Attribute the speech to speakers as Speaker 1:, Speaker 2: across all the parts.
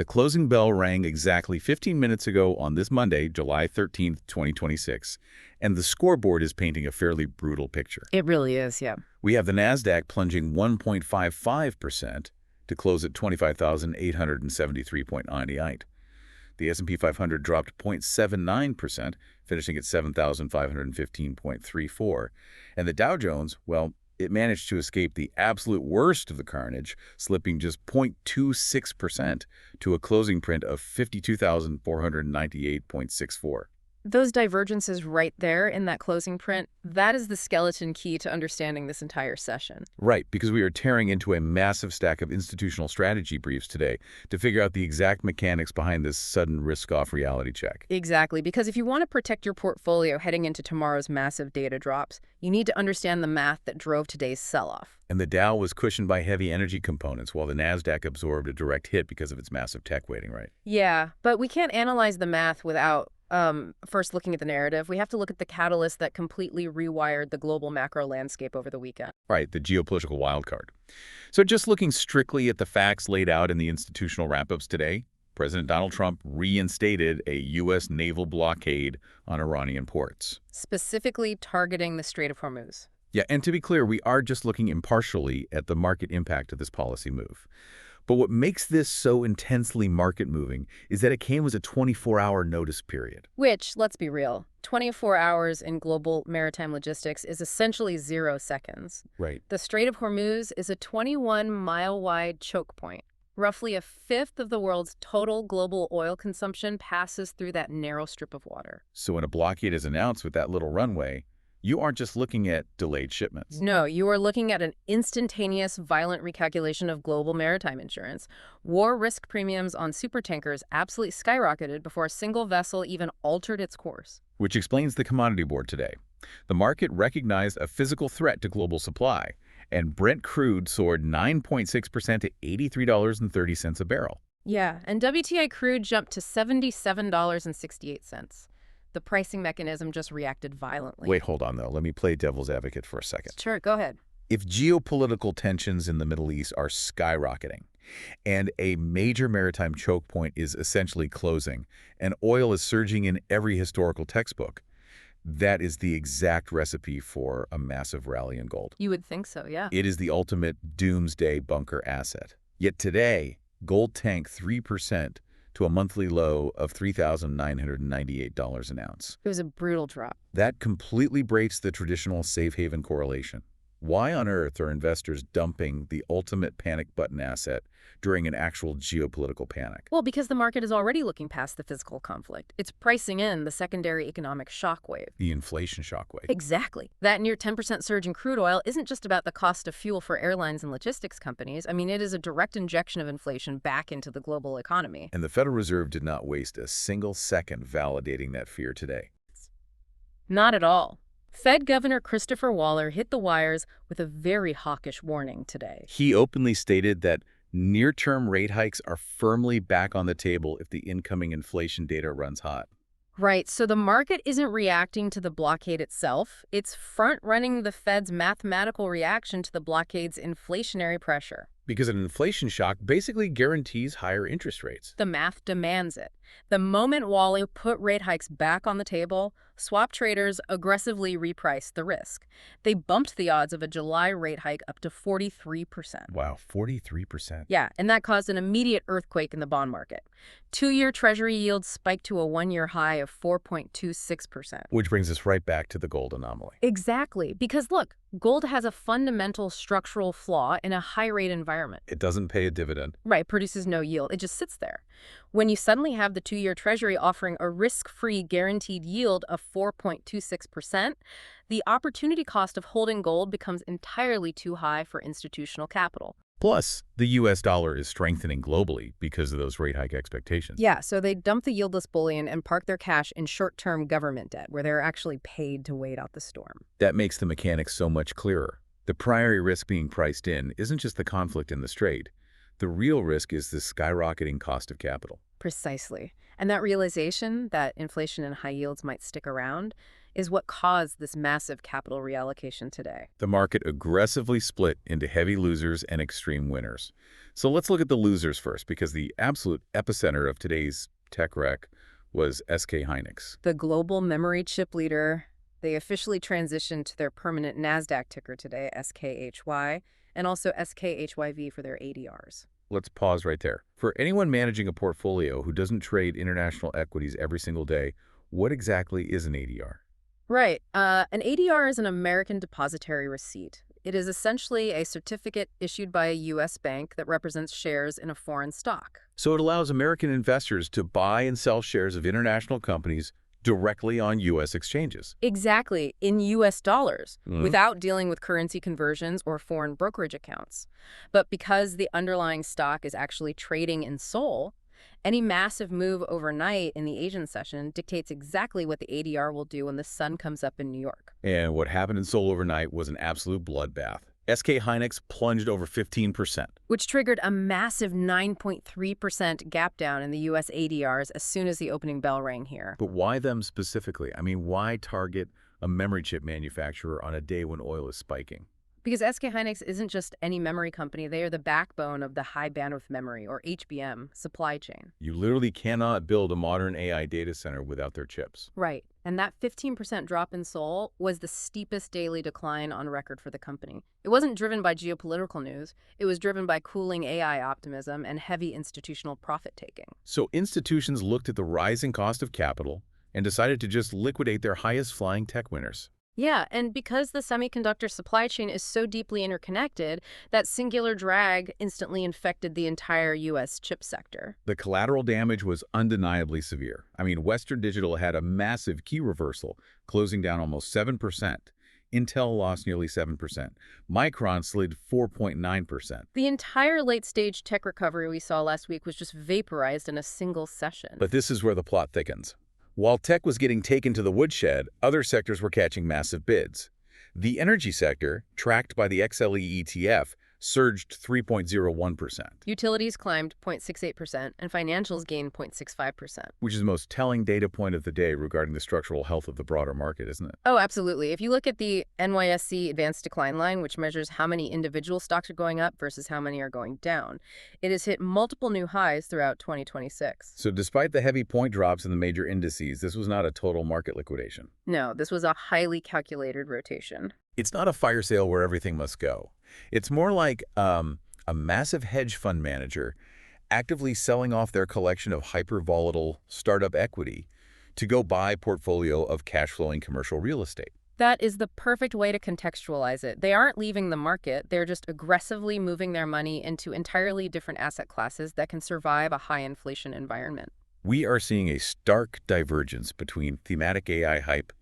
Speaker 1: The closing bell rang exactly 15 minutes ago on this Monday, July 13th, 2026, and the scoreboard is painting a fairly brutal picture.
Speaker 2: It really is, yeah.
Speaker 1: We have the Nasdaq plunging 1.55% to close at 25,873.98. The S&P 500 dropped 0.79%, finishing at 7,515.34. And the Dow Jones, well, it managed to escape the absolute worst of the carnage, slipping just 0.26% to a closing print of 52,498.64.
Speaker 2: Those divergences right there in that closing print, that is the skeleton key to understanding this entire session.
Speaker 1: Right, because we are tearing into a massive stack of institutional strategy briefs today to figure out the exact mechanics behind this sudden risk-off reality check.
Speaker 2: Exactly, because if you want to protect your portfolio heading into tomorrow's massive data drops, you need to understand the math that drove today's sell-off.
Speaker 1: And the Dow was cushioned by heavy energy components, while the Nasdaq absorbed a direct hit because of its massive tech weighting, right?
Speaker 2: Yeah, but we can't analyze the math without first looking at the narrative. We have to look at the catalyst that completely rewired the global macro landscape over the weekend.
Speaker 1: Right, the geopolitical wildcard. So just looking strictly at the facts laid out in the institutional wrap-ups today, President Donald Trump reinstated a U.S. naval blockade on Iranian ports,
Speaker 2: Specifically targeting the Strait of Hormuz.
Speaker 1: Yeah, and to be clear, we are just looking impartially at the market impact of this policy move. But what makes this so intensely market-moving is that it came with a 24-hour notice period.
Speaker 2: Which, let's be real, 24 hours in global maritime logistics is essentially 0 seconds.
Speaker 1: Right.
Speaker 2: The Strait of Hormuz is a 21-mile-wide choke point. Roughly a fifth of the world's total global oil consumption passes through that narrow strip of water.
Speaker 1: So when a blockade is announced with that little runway, you aren't just looking at delayed shipments.
Speaker 2: No, you are looking at an instantaneous, violent recalculation of global maritime insurance. War risk premiums on supertankers absolutely skyrocketed before a single vessel even altered its course.
Speaker 1: Which explains the commodity board today. The market recognized a physical threat to global supply, and Brent crude soared 9.6% to $83.30 a barrel.
Speaker 2: Yeah, and WTI crude jumped to $77.68. The pricing mechanism just reacted violently.
Speaker 1: Wait, hold on, though. Let me play devil's advocate for a second.
Speaker 2: Sure, go ahead.
Speaker 1: If geopolitical tensions in the Middle East are skyrocketing, and a major maritime choke point is essentially closing, and oil is surging in every historical textbook, that is the exact recipe for a massive rally in gold.
Speaker 2: You would think so, yeah.
Speaker 1: It is the ultimate doomsday bunker asset. Yet today, gold tanked 3% to a monthly low of $3,998 an ounce.
Speaker 2: It was a brutal drop.
Speaker 1: That completely breaks the traditional safe haven correlation. Why on earth are investors dumping the ultimate panic button asset during an actual geopolitical panic?
Speaker 2: Well, because the market is already looking past the physical conflict. It's pricing in the secondary economic shockwave.
Speaker 1: The inflation shockwave.
Speaker 2: Exactly. That near 10% surge in crude oil isn't just about the cost of fuel for airlines and logistics companies. I mean, it is a direct injection of inflation back into the global economy.
Speaker 1: And the Federal Reserve did not waste a single second validating that fear today.
Speaker 2: Not at all. Fed Governor Christopher Waller hit the wires with a very hawkish warning today.
Speaker 1: He openly stated that near-term rate hikes are firmly back on the table if the incoming inflation data runs hot.
Speaker 2: Right, so the market isn't reacting to the blockade itself. It's front-running the Fed's mathematical reaction to the blockade's inflationary pressure.
Speaker 1: Because an inflation shock basically guarantees higher interest rates.
Speaker 2: The math demands it. The moment Waller put rate hikes back on the table, swap traders aggressively repriced the risk. They bumped the odds of a July rate hike up to 43%.
Speaker 1: Wow, 43%.
Speaker 2: Yeah, and that caused an immediate earthquake in the bond market. 2-year Treasury yields spiked to a 1-year high of 4.26%.
Speaker 1: Which brings us right back to the gold anomaly.
Speaker 2: Exactly, because look, gold has a fundamental structural flaw in a high-rate environment.
Speaker 1: It doesn't pay a dividend.
Speaker 2: Right, produces no yield. It just sits there. When you suddenly have the 2-year Treasury offering a risk-free guaranteed yield of 4.26%, the opportunity cost of holding gold becomes entirely too high for institutional capital.
Speaker 1: Plus, the U.S. dollar is strengthening globally because of those rate hike expectations.
Speaker 2: Yeah, so they dump the yieldless bullion and park their cash in short-term government debt, where they're actually paid to wait out the storm.
Speaker 1: That makes the mechanics so much clearer. The primary risk being priced in isn't just the conflict in the Strait. The real risk is the skyrocketing cost of capital.
Speaker 2: Precisely. And that realization that inflation and high yields might stick around is what caused this massive capital reallocation today.
Speaker 1: The market aggressively split into heavy losers and extreme winners. So let's look at the losers first, because the absolute epicenter of today's tech wreck was SK Hynix.
Speaker 2: The global memory chip leader, they officially transitioned to their permanent NASDAQ ticker today, SKHY, and also SKHYV for their ADRs.
Speaker 1: Let's pause right there. For anyone managing a portfolio who doesn't trade international equities every single day, what exactly is an ADR?
Speaker 2: Right. An ADR is an American Depositary Receipt. It is essentially a certificate issued by a U.S. bank that represents shares in a foreign stock.
Speaker 1: So it allows American investors to buy and sell shares of international companies directly on U.S. exchanges.
Speaker 2: Exactly, in U.S. dollars, without dealing with currency conversions or foreign brokerage accounts. But because the underlying stock is actually trading in Seoul, any massive move overnight in the Asian session dictates exactly what the ADR will do when the sun comes up in New York.
Speaker 1: And what happened in Seoul overnight was an absolute bloodbath. SK Hynix plunged over 15%.
Speaker 2: Which triggered a massive 9.3% gap down in the U.S. ADRs as soon as the opening bell rang here.
Speaker 1: But why them specifically? I mean, why target a memory chip manufacturer on a day when oil is spiking?
Speaker 2: Because SK Hynix isn't just any memory company. They are the backbone of the high bandwidth memory, or HBM, supply chain.
Speaker 1: You literally cannot build a modern AI data center without their chips.
Speaker 2: Right. And that 15% drop in Seoul was the steepest daily decline on record for the company. It wasn't driven by geopolitical news. It was driven by cooling AI optimism and heavy institutional profit-taking.
Speaker 1: So institutions looked at the rising cost of capital and decided to just liquidate their highest flying tech winners.
Speaker 2: Yeah, and because the semiconductor supply chain is so deeply interconnected, that singular drag instantly infected the entire U.S. chip sector.
Speaker 1: The collateral damage was undeniably severe. I mean, Western Digital had a massive key reversal, closing down almost 7%. Intel lost nearly 7%. Micron slid 4.9%.
Speaker 2: The entire late-stage tech recovery we saw last week was just vaporized in a single session.
Speaker 1: But this is where the plot thickens. While tech was getting taken to the woodshed, other sectors were catching massive bids. The energy sector, tracked by the XLE ETF, surged 3.01%.
Speaker 2: Utilities climbed 0.68%, and financials gained 0.65%.
Speaker 1: Which is the most telling data point of the day regarding the structural health of the broader market, isn't it?
Speaker 2: Oh, absolutely. If you look at the NYSE Advanced Decline line, which measures how many individual stocks are going up versus how many are going down, it has hit multiple new highs throughout 2026.
Speaker 1: So despite the heavy point drops in the major indices, this was not a total market liquidation.
Speaker 2: No, this was a highly calculated rotation.
Speaker 1: It's not a fire sale where everything must go. It's more like a massive hedge fund manager actively selling off their collection of hyper-volatile startup equity to go buy a portfolio of cash-flowing commercial real estate.
Speaker 2: That is the perfect way to contextualize it. They aren't leaving the market. They're just aggressively moving their money into entirely different asset classes that can survive a high inflation environment.
Speaker 1: We are seeing a stark divergence between thematic AI hype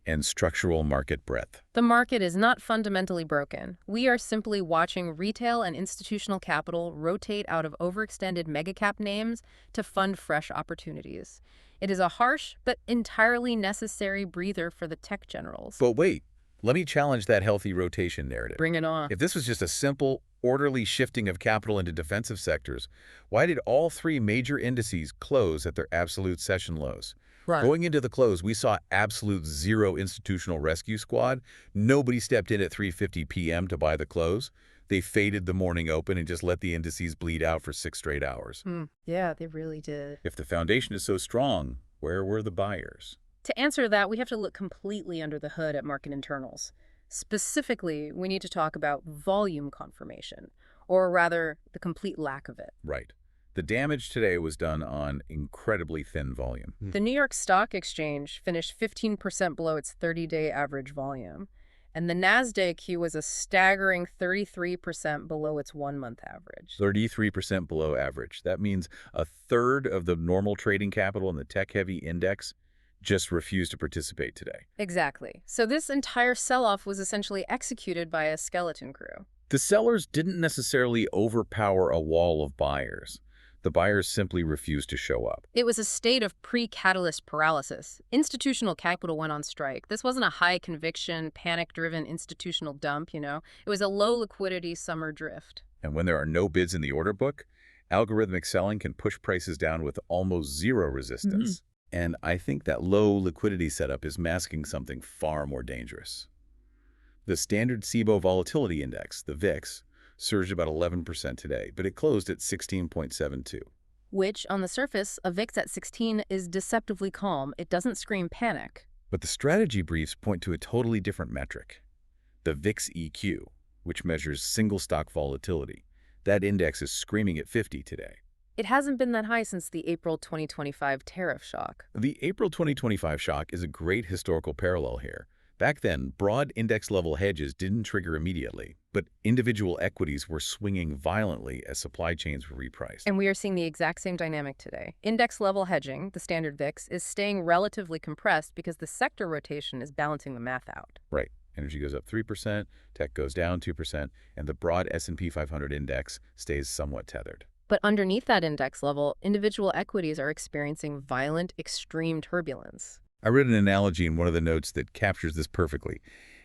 Speaker 1: and structural market breadth.
Speaker 2: The market is not fundamentally broken. We are simply watching retail and institutional capital rotate out of overextended megacap names to fund fresh opportunities. It is a harsh but entirely necessary breather for the tech generals.
Speaker 1: But wait, let me challenge that healthy rotation narrative.
Speaker 2: Bring it on.
Speaker 1: If this was just a simple, orderly shifting of capital into defensive sectors, why did all three major indices close at their absolute session lows?
Speaker 2: Right.
Speaker 1: Going into the close, we saw absolute zero institutional rescue squad. Nobody stepped in at 3:50 p.m. to buy the close. They faded the morning open and just let the indices bleed out for 6 straight hours.
Speaker 2: Yeah, they really did.
Speaker 1: If the foundation is so strong, where were the buyers?
Speaker 2: To answer that, we have to look completely under the hood at market internals. Specifically, we need to talk about volume confirmation, or rather, the complete lack of it.
Speaker 1: Right. The damage today was done on incredibly thin volume.
Speaker 2: The New York Stock Exchange finished 15% below its 30-day average volume, and the NASDAQ was a staggering 33% below its one-month average.
Speaker 1: 33% below average. That means a third of the normal trading capital in the tech-heavy index just refused to participate today.
Speaker 2: Exactly. So this entire sell-off was essentially executed by a skeleton crew.
Speaker 1: The sellers didn't necessarily overpower a wall of buyers. The buyers simply refused to show up.
Speaker 2: It was a state of pre-catalyst paralysis. Institutional capital went on strike. This wasn't a high-conviction, panic-driven institutional dump, you know. It was a low-liquidity summer drift.
Speaker 1: And when there are no bids in the order book, Algorithmic selling can push prices down with almost zero resistance. And I think that low liquidity setup is masking something far more dangerous. The standard SIBO volatility index, the VIX, surged about 11% today, but it closed at 16.72.
Speaker 2: Which, on the surface, a VIX at 16 is deceptively calm. It doesn't scream panic.
Speaker 1: But the strategy briefs point to a totally different metric, the VIX EQ, which measures single stock volatility. That index is screaming at 50 today.
Speaker 2: It hasn't been that high since the April 2025 tariff shock.
Speaker 1: The April 2025 shock is a great historical parallel here. Back then, broad index-level hedges didn't trigger immediately, but individual equities were swinging violently as supply chains were repriced.
Speaker 2: And we are seeing the exact same dynamic today. Index-level hedging, the standard VIX, is staying relatively compressed because the sector rotation is balancing the math out.
Speaker 1: Right. Energy goes up 3%, tech goes down 2%, and the broad S&P 500 index stays somewhat tethered.
Speaker 2: But underneath that index level, individual equities are experiencing violent, extreme turbulence.
Speaker 1: I read an analogy in one of the notes that captures this perfectly.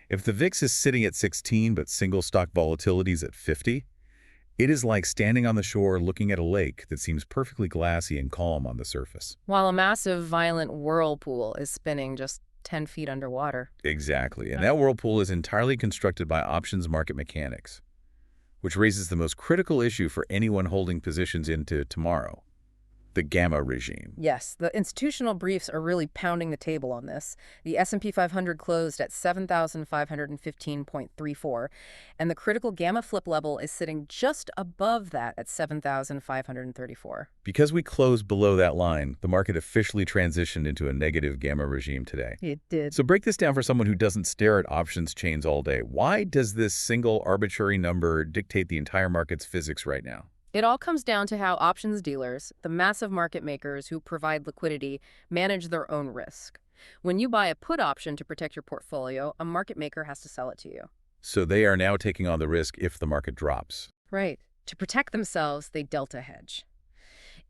Speaker 1: If the VIX is sitting at 16 but single stock volatility is at 50, it is like standing on the shore looking at a lake that seems perfectly glassy and calm on the surface.
Speaker 2: While a massive, violent whirlpool is spinning just 10 feet underwater.
Speaker 1: Exactly. And that whirlpool is entirely constructed by options market mechanics, which raises the most critical issue for anyone holding positions into tomorrow, the gamma regime.
Speaker 2: Yes, the institutional briefs are really pounding the table on this. The S&P 500 closed at 7,515.34, and the critical gamma flip level is sitting just above that at 7,534.
Speaker 1: Because we closed below that line, the market officially transitioned into a negative gamma regime today.
Speaker 2: It did.
Speaker 1: So break this down for someone who doesn't stare at options chains all day. Why does this single arbitrary number dictate the entire market's physics right now?
Speaker 2: It all comes down to how options dealers, the massive market makers who provide liquidity, manage their own risk. When you buy a put option to protect your portfolio, a market maker has to sell it to you.
Speaker 1: So they are now taking on the risk if the market drops.
Speaker 2: Right. To protect themselves, they delta hedge.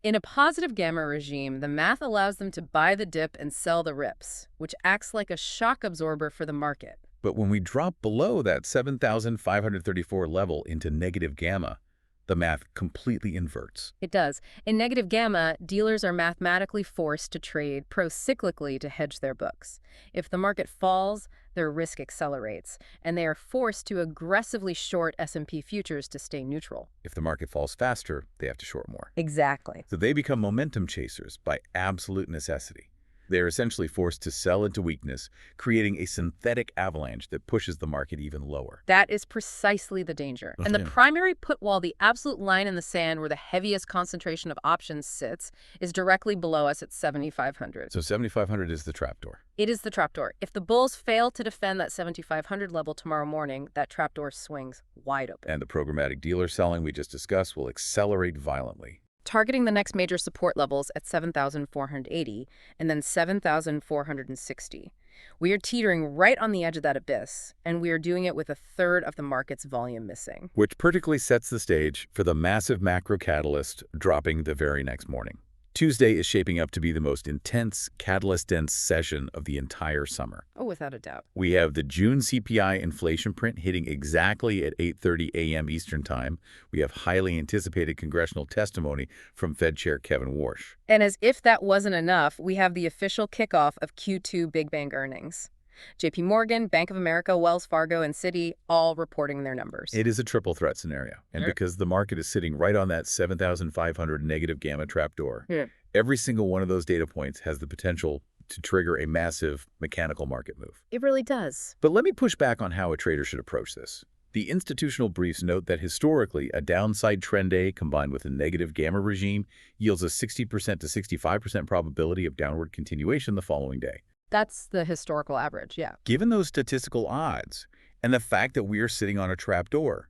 Speaker 2: In a positive gamma regime, the math allows them to buy the dip and sell the rips, which acts like a shock absorber for the market.
Speaker 1: But when we drop below that 7,534 level into negative gamma, the math completely inverts.
Speaker 2: It does. In negative gamma, dealers are mathematically forced to trade pro-cyclically to hedge their books. If the market falls, their risk accelerates, and they are forced to aggressively short S&P futures to stay neutral.
Speaker 1: If the market falls faster, they have to short more.
Speaker 2: Exactly.
Speaker 1: So they become momentum chasers by absolute necessity. They are essentially forced to sell into weakness, creating a synthetic avalanche that pushes the market even lower.
Speaker 2: That is precisely the danger. And the primary put wall, the absolute line in the sand where the heaviest concentration of options sits, is directly below us at 7,500.
Speaker 1: So 7,500 is the trapdoor.
Speaker 2: It is the trapdoor. If the bulls fail to defend that 7,500 level tomorrow morning, that trapdoor swings wide open.
Speaker 1: And the programmatic dealer selling we just discussed will accelerate violently,
Speaker 2: targeting the next major support levels at 7,480 and then 7,460. We are teetering right on the edge of that abyss, and we are doing it with a third of the market's volume missing.
Speaker 1: which particularly sets the stage for the massive macro catalyst dropping the very next morning. Tuesday is shaping up to be the most intense, catalyst-dense session of the entire summer.
Speaker 2: Oh, without a doubt.
Speaker 1: We have the June CPI inflation print hitting exactly at 8:30 a.m. Eastern Time. We have highly anticipated congressional testimony from Fed Chair Kevin Warsh.
Speaker 2: And as if that wasn't enough, we have the official kickoff of Q2 big bank earnings. JP Morgan, Bank of America, Wells Fargo, and Citi all reporting their numbers.
Speaker 1: It is a triple threat scenario. And because the market is sitting right on that 7,500 negative gamma trapdoor, every single one of those data points has the potential to trigger a massive mechanical market move.
Speaker 2: It really does.
Speaker 1: But let me push back on how a trader should approach this. The institutional briefs note that historically, a downside trend day combined with a negative gamma regime yields a 60% to 65% probability of downward continuation the following day.
Speaker 2: That's the historical average, yeah.
Speaker 1: Given those statistical odds and the fact that we are sitting on a trapdoor,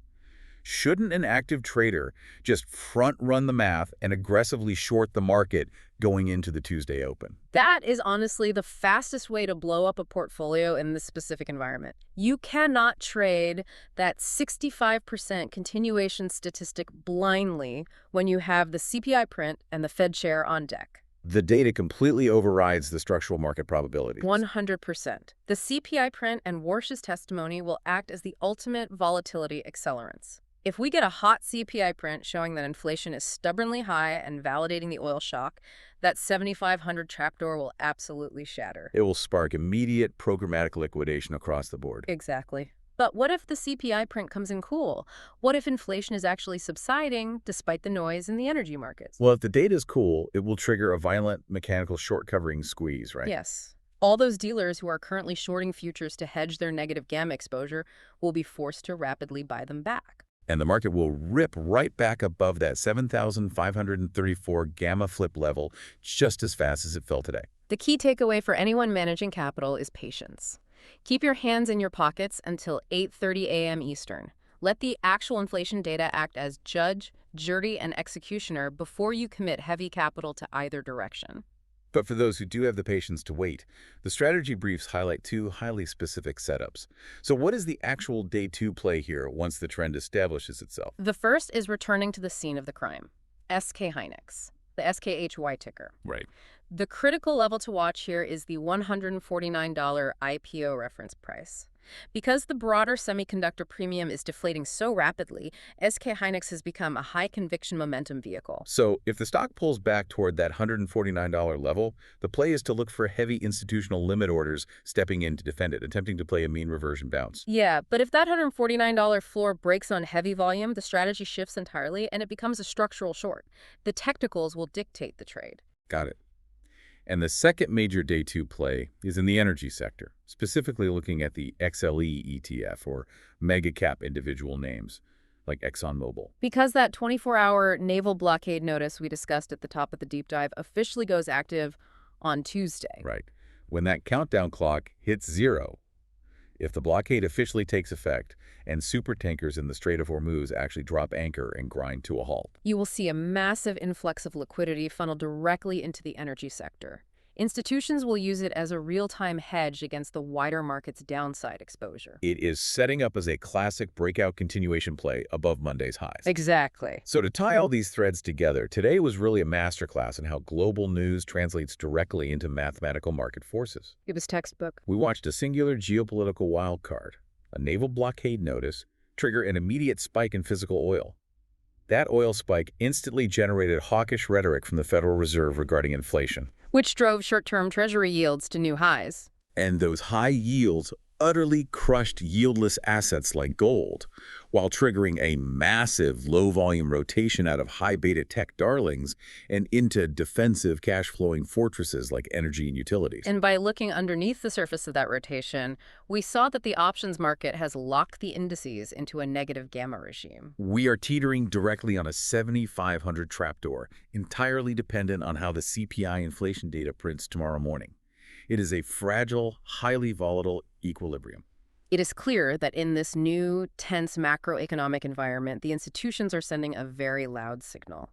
Speaker 1: shouldn't an active trader just front-run the math and aggressively short the market going into the Tuesday open?
Speaker 2: That is honestly the fastest way to blow up a portfolio in this specific environment. You cannot trade that 65% continuation statistic blindly when you have the CPI print and the Fed chair on deck.
Speaker 1: The data completely overrides the structural market probabilities.
Speaker 2: 100%. The CPI print and Warsh's testimony will act as the ultimate volatility accelerants. If we get a hot CPI print showing that inflation is stubbornly high and validating the oil shock, that 7,500 trapdoor will absolutely shatter.
Speaker 1: It will spark immediate programmatic liquidation across the board.
Speaker 2: Exactly. But what if the CPI print comes in cool? What if inflation is actually subsiding despite the noise in the energy markets?
Speaker 1: Well, if the data is cool, it will trigger a violent mechanical short covering squeeze, right?
Speaker 2: Yes. All those dealers who are currently shorting futures to hedge their negative gamma exposure will be forced to rapidly buy them back.
Speaker 1: And the market will rip right back above that 7,534 gamma flip level just as fast as it fell today.
Speaker 2: The key takeaway for anyone managing capital is patience. Keep your hands in your pockets until 8:30 a.m. Eastern. Let the actual inflation data act as judge, jury, and executioner before you commit heavy capital to either direction.
Speaker 1: But for those who do have the patience to wait, the strategy briefs highlight two highly specific setups. So what is the actual day two play here once the trend establishes itself?
Speaker 2: The first is returning to the scene of the crime, SK Hynix, the SKHY ticker.
Speaker 1: Right.
Speaker 2: The critical level to watch here is the $149 IPO reference price. Because the broader semiconductor premium is deflating so rapidly, SK Hynix has become a high-conviction momentum vehicle.
Speaker 1: So if the stock pulls back toward that $149 level, the play is to look for heavy institutional limit orders stepping in to defend it, attempting to play a mean reversion bounce.
Speaker 2: Yeah, but if that $149 floor breaks on heavy volume, the strategy shifts entirely and it becomes a structural short. The technicals will dictate the trade.
Speaker 1: Got it. And the second major day two play is in the energy sector, specifically looking at the XLE ETF or mega cap individual names like ExxonMobil.
Speaker 2: Because that 24-hour naval blockade notice we discussed at the top of the deep dive officially goes active on Tuesday.
Speaker 1: Right. When that countdown clock hits zero, if the blockade officially takes effect and supertankers in the Strait of Hormuz actually drop anchor and grind to a halt,
Speaker 2: You will see a massive influx of liquidity funnel directly into the energy sector. Institutions will use it as a real-time hedge against the wider market's downside exposure.
Speaker 1: it is setting up as a classic breakout continuation play above Monday's highs.
Speaker 2: Exactly.
Speaker 1: So to tie all these threads together, today was really a masterclass in how global news translates directly into mathematical market forces.
Speaker 2: It was textbook.
Speaker 1: We watched a singular geopolitical wildcard, a naval blockade notice, trigger an immediate spike in physical oil. That oil spike instantly generated hawkish rhetoric from the Federal Reserve regarding inflation.
Speaker 2: Which drove short-term treasury yields to new highs.
Speaker 1: And those high yields utterly crushed yieldless assets like gold, while triggering a massive low-volume rotation out of high-beta tech darlings and into defensive cash-flowing fortresses like energy and utilities.
Speaker 2: And by looking underneath the surface of that rotation, we saw that the options market has locked the indices into a negative gamma regime.
Speaker 1: We are teetering directly on a 7,500 trapdoor, entirely dependent on how the CPI inflation data prints tomorrow morning. It is a fragile, highly volatile equilibrium.
Speaker 2: It is clear that in this new, tense macroeconomic environment, the institutions are sending a very loud signal.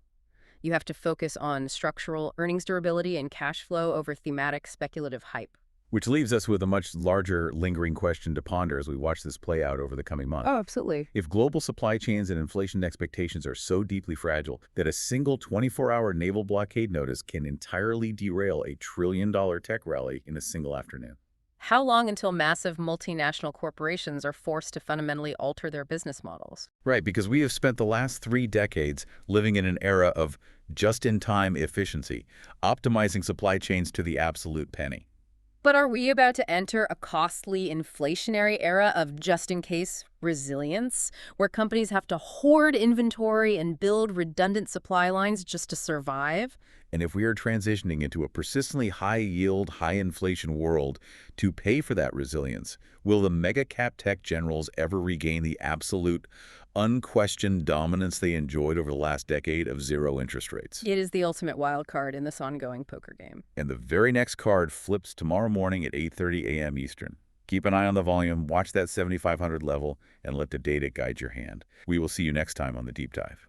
Speaker 2: You have to focus on structural earnings durability and cash flow over thematic speculative hype.
Speaker 1: Which leaves us with a much larger, lingering question to ponder as we watch this play out over the coming months.
Speaker 2: Oh, absolutely.
Speaker 1: If global supply chains and inflation expectations are so deeply fragile that a single 24-hour naval blockade notice can entirely derail a trillion-dollar tech rally in a single afternoon.
Speaker 2: How long until massive multinational corporations are forced to fundamentally alter their business models?
Speaker 1: Right, because we have spent the last 3 decades living in an era of just-in-time efficiency, optimizing supply chains to the absolute penny.
Speaker 2: But are we about to enter a costly inflationary era of just-in-case resilience, where companies have to hoard inventory and build redundant supply lines just to survive?
Speaker 1: And if we are transitioning into a persistently high-yield, high-inflation world to pay for that resilience, will the mega-cap tech generals ever regain the absolute, unquestioned dominance they enjoyed over the last decade of zero interest rates?
Speaker 2: It is the ultimate wild card in this ongoing poker game.
Speaker 1: And the very next card flips tomorrow morning at 8:30 a.m. Eastern. Keep an eye on the volume, watch that 7,500 level, and let the data guide your hand. We will see you next time on The Deep Dive.